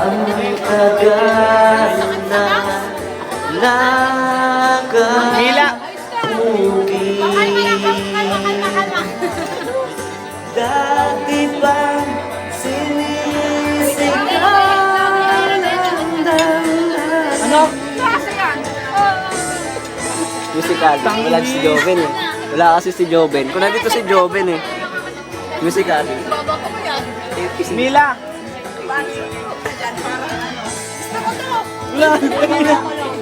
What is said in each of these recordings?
Ang tagal na nakamugi. Dati bang sinisigaw ng damdamin? Ano? Musical. Wala si Joven eh. Wala kasi si Joven. Kung nandito si Joven eh. Musical. Mila! Wala!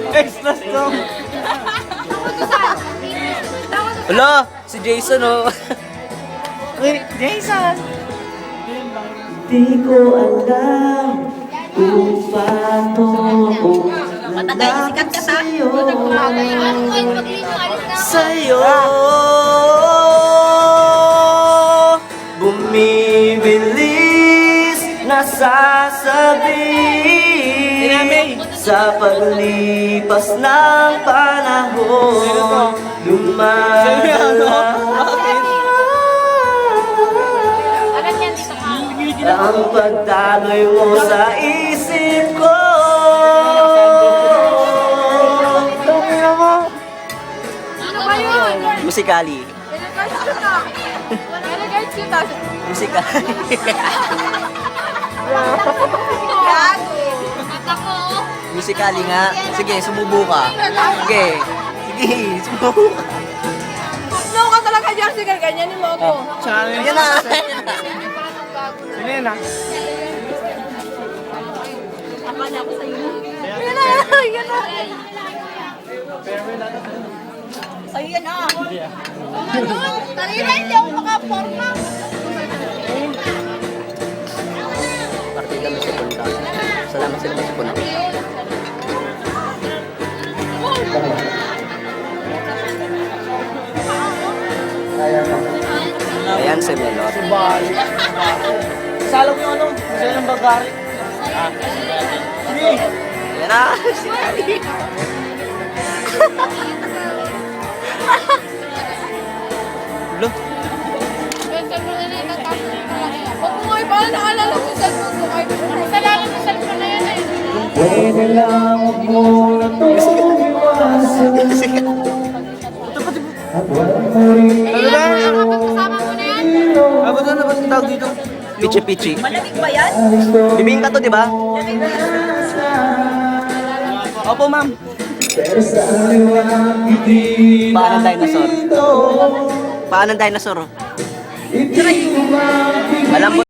Extra song! Wala! Si Jason oh. Jason! Di ko alam kung paano ko lalapit sa'yo. Sa'yo bumibilis na sasabihin sa paglipas ng panahon. Lumalala ang pagdaloy mo sa isip ko. Ano ba yun? Musikali. Regards kita. Musikali. Mata ko. Musikali nga. Sige, sumubo ka. Sige. Sige, sumubo ka. No ka talaga, Jersey. Ganyan mo ako. Challenge! Yan na. Sino yun ah? Akala ko sa'yo. Yan na. Yan na. Sa'yo yan ah. Talina, hindi ako makaporma. Partida mo sa punta. Salamat sila sa punta. Ayan si Melot. Bali. Salog yung ano? Sa'yo ng bagari. Hindi. Ayan na. Si Kali. Lo. Huwag mo nga iba, naalala ko sa cellphone ko. Naalala ko sa cellphone na yan eh. Pwede lang huwag mo na tumiwasan. At walang Kasama mo na yan. Ano na ba yung tawag dito? Pichi-pichi. Malamig ba yan? Bibingka to, di ba? Opo, ma'am. Paan ng dinosaur? Paan ng dinosaur? Malambot.